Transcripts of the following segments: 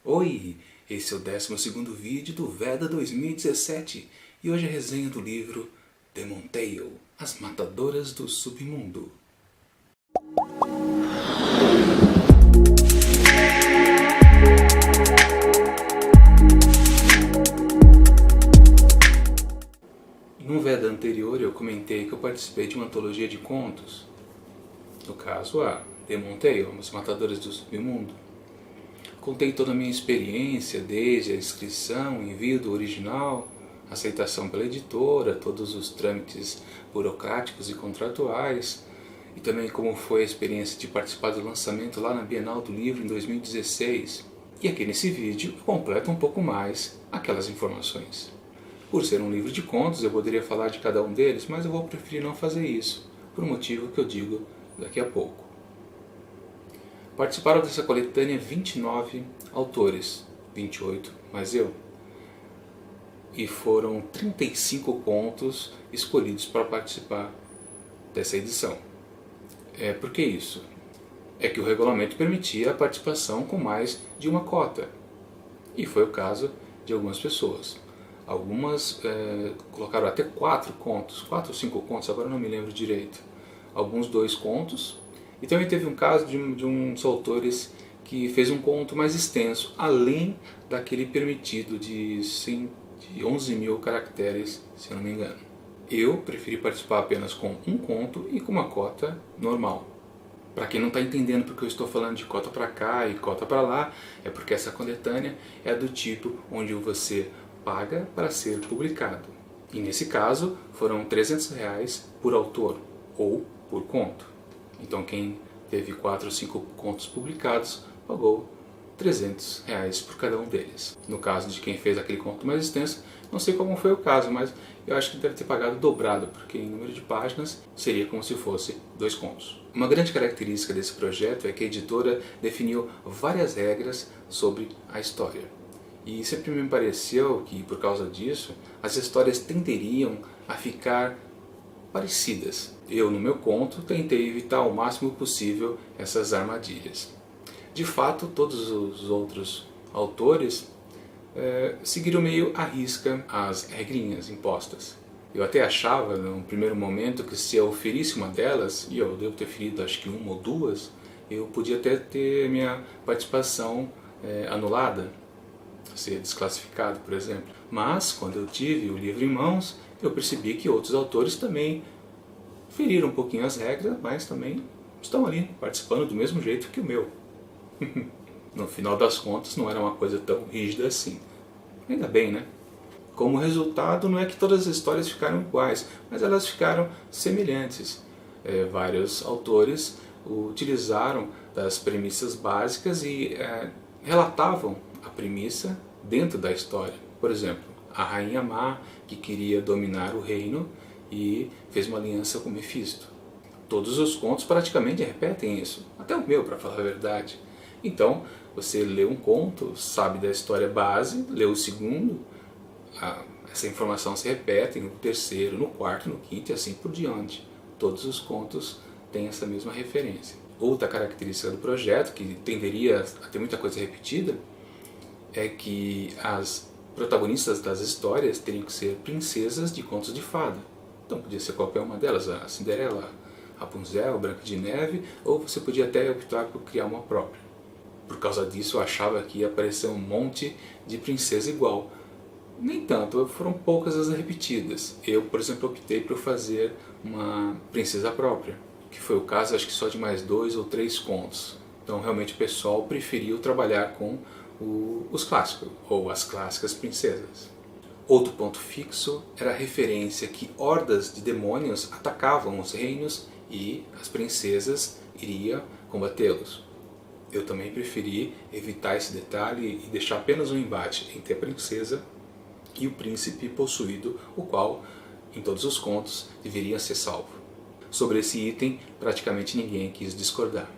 Oi, esse é o 12º vídeo do Veda 2017 e hoje a resenha do livro Demon Tale, As Matadoras do Submundo. No Veda anterior eu comentei que eu participei de uma antologia de contos, no caso a Demon Tale, As Matadoras do Submundo. Contei toda a minha experiência, desde a inscrição, envio do original, aceitação pela editora, todos os trâmites burocráticos e contratuais, e também como foi a experiência de participar do lançamento lá na Bienal do Livro em 2016. E aqui nesse vídeo eu completo um pouco mais aquelas informações. Por ser um livro de contos, eu poderia falar de cada um deles, mas eu vou preferir não fazer isso, por um motivo que eu digo daqui a pouco. Participaram dessa coletânea 29 autores, 28 mais eu, e foram 35 contos escolhidos para participar dessa edição. Por que isso? É que o regulamento permitia a participação com mais de uma cota, e foi o caso de algumas pessoas. Algumas colocaram até 4 contos, 4 ou 5 contos, agora não me lembro direito. Alguns 2 contos. E também teve um caso de um dos autores que fez um conto mais extenso, além daquele permitido de 11 mil caracteres, se eu não me engano. Eu preferi participar apenas com um conto e com uma cota normal. Para quem não está entendendo porque eu estou falando de cota para cá e cota para lá, é porque essa coletânea é do tipo onde você paga para ser publicado. E nesse caso foram R$300 por autor ou por conto. Então quem teve 4 ou 5 contos publicados pagou R$300 por cada um deles. No caso de quem fez aquele conto mais extenso, não sei como foi o caso, mas eu acho que deve ter pagado dobrado, porque em número de páginas seria como se fosse 2 contos. Uma grande característica desse projeto é que a editora definiu várias regras sobre a história. E sempre me pareceu que, por causa disso, as histórias tenderiam a ficar parecidas. Eu, no meu conto, tentei evitar ao máximo possível essas armadilhas. De fato, todos os outros autores seguiram meio à risca as regrinhas impostas. Eu até achava, num primeiro momento, que se eu ferisse uma delas, e eu devo ter ferido acho que uma ou duas, eu podia até ter minha participação anulada, ser desclassificado, por exemplo. Mas, quando eu tive o livro em mãos, eu percebi que outros autores também feriram um pouquinho as regras, mas também estão ali participando do mesmo jeito que o meu. No final das contas, não era uma coisa tão rígida assim. Ainda bem, né? Como resultado, não é que todas as histórias ficaram iguais, mas elas ficaram semelhantes. Vários autores utilizaram das premissas básicas e relatavam a premissa dentro da história. Por exemplo, a Rainha Má, que queria dominar o reino e fez uma aliança com Mefisto. Todos os contos praticamente repetem isso, até o meu, para falar a verdade. Então, você lê um conto, sabe da história base, lê o segundo, essa informação se repete no terceiro, no quarto, no quinto e assim por diante. Todos os contos têm essa mesma referência. Outra característica do projeto, que tenderia a ter muita coisa repetida, é que as protagonistas das histórias teriam que ser princesas de contos de fada. Então podia ser qualquer uma delas, a Cinderela, Rapunzel, Branca de Neve, ou você podia até optar por criar uma própria. Por causa disso eu achava que ia aparecer um monte de princesa igual. Nem tanto, foram poucas as repetidas. Eu, por exemplo, optei por fazer uma princesa própria, que foi o caso acho que só de mais 2 ou 3 contos. Então realmente o pessoal preferiu trabalhar com os clássicos, ou as clássicas princesas. Outro ponto fixo era a referência que hordas de demônios atacavam os reinos e as princesas iriam combatê-los. Eu também preferi evitar esse detalhe e deixar apenas um embate entre a princesa e o príncipe possuído, o qual, em todos os contos, deveria ser salvo. Sobre esse item, praticamente ninguém quis discordar.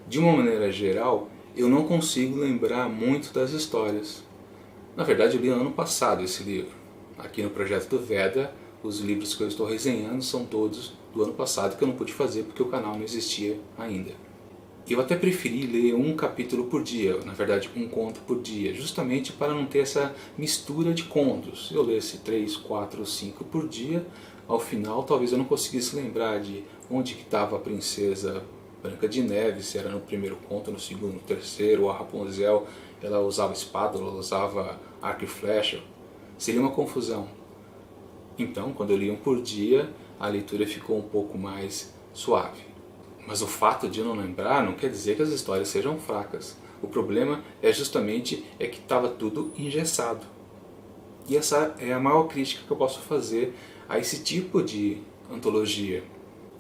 De uma maneira geral, eu não consigo lembrar muito das histórias. Na verdade, eu li ano passado esse livro. Aqui no projeto do Veda, os livros que eu estou resenhando são todos do ano passado, que eu não pude fazer porque o canal não existia ainda. Eu até preferi ler um capítulo por dia, na verdade um conto por dia, justamente para não ter essa mistura de contos. Se eu lesse 3, 4, 5 por dia, ao final talvez eu não conseguisse lembrar de onde que estava a princesa Branca de Neve, se era no primeiro conto, no segundo, no terceiro, ou a Rapunzel, ela usava espada, ela usava arco e flecha. Seria uma confusão. Então, quando eu li um por dia, a leitura ficou um pouco mais suave. Mas o fato de eu não lembrar não quer dizer que as histórias sejam fracas. O problema é justamente que estava tudo engessado. E essa é a maior crítica que eu posso fazer a esse tipo de antologia.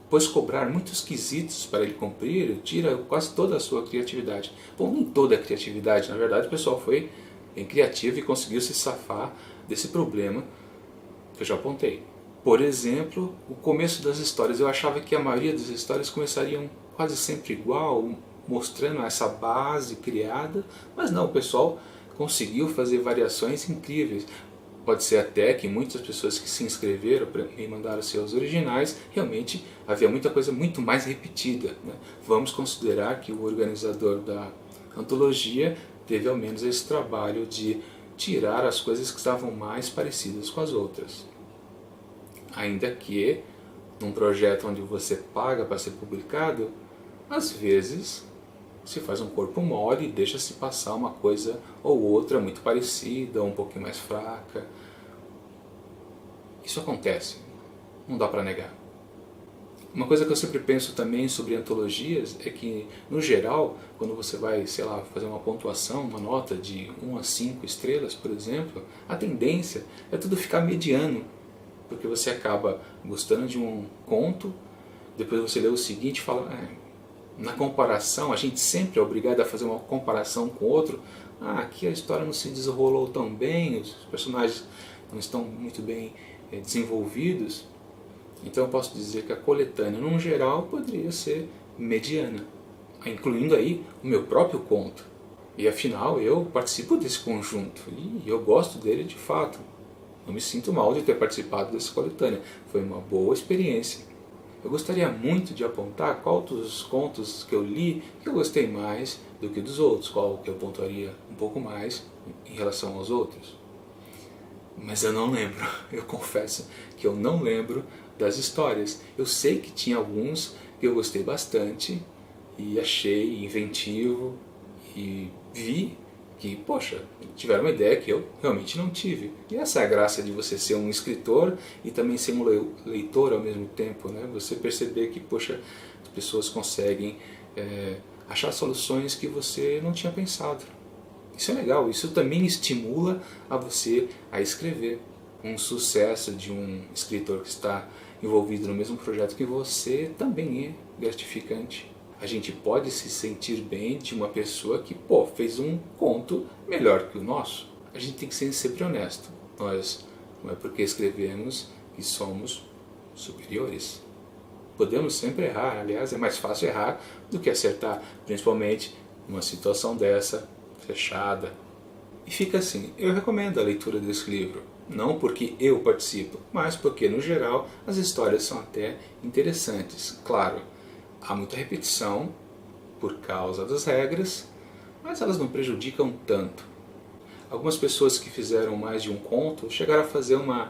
Pois cobrar muitos quesitos para ele cumprir tira quase toda a sua criatividade. Bom, nem toda a criatividade, na verdade o pessoal foi bem criativo e conseguiu se safar desse problema que eu já apontei. Por exemplo, o começo das histórias. Eu achava que a maioria das histórias começariam quase sempre igual, mostrando essa base criada, mas não, o pessoal conseguiu fazer variações incríveis. Pode ser até que muitas pessoas que se inscreveram e mandaram seus originais, realmente havia muita coisa muito mais repetida, né? Vamos considerar que o organizador da antologia teve ao menos esse trabalho de tirar as coisas que estavam mais parecidas com as outras. Ainda que, num projeto onde você paga para ser publicado, às vezes se faz um corpo mole e deixa-se passar uma coisa ou outra muito parecida, ou um pouquinho mais fraca. Isso acontece, não dá para negar. Uma coisa que eu sempre penso também sobre antologias é que, no geral, quando você vai, sei lá, fazer uma pontuação, uma nota de 1 a 5 estrelas, por exemplo, a tendência é tudo ficar mediano. Porque você acaba gostando de um conto, depois você lê o seguinte e fala, na comparação, a gente sempre é obrigado a fazer uma comparação com outro, aqui a história não se desenrolou tão bem, os personagens não estão muito bem desenvolvidos, então eu posso dizer que a coletânea, num geral, poderia ser mediana, incluindo aí o meu próprio conto. E afinal, eu participo desse conjunto, e eu gosto dele de fato. Não me sinto mal de ter participado dessa coletânea. Foi uma boa experiência. Eu gostaria muito de apontar qual dos contos que eu li que eu gostei mais do que dos outros, qual que eu pontuaria um pouco mais em relação aos outros. Mas eu não lembro. Eu confesso que eu não lembro das histórias. Eu sei que tinha alguns que eu gostei bastante e achei inventivo e vi que, poxa, tiveram uma ideia que eu realmente não tive. E essa é a graça de você ser um escritor e também ser um leitor ao mesmo tempo, né? Você perceber que, poxa, as pessoas conseguem achar soluções que você não tinha pensado. Isso é legal, isso também estimula a você a escrever. Um sucesso de um escritor que está envolvido no mesmo projeto que você também é gratificante. A gente pode se sentir bem de uma pessoa que, fez um conto melhor que o nosso. A gente tem que ser sempre honesto. Nós não é porque escrevemos que somos superiores. Podemos sempre errar, aliás, é mais fácil errar do que acertar, principalmente numa situação dessa, fechada. E fica assim, eu recomendo a leitura desse livro. Não porque eu participo, mas porque, no geral, as histórias são até interessantes. Claro, há muita repetição por causa das regras, mas elas não prejudicam tanto. Algumas pessoas que fizeram mais de um conto chegaram a fazer uma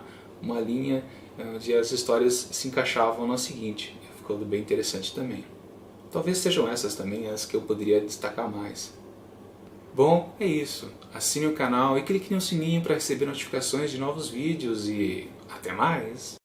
linha onde as histórias se encaixavam na seguinte. Ficou bem interessante também. Talvez sejam essas também as que eu poderia destacar mais. Bom, é isso. Assine o canal e clique no sininho para receber notificações de novos vídeos e até mais!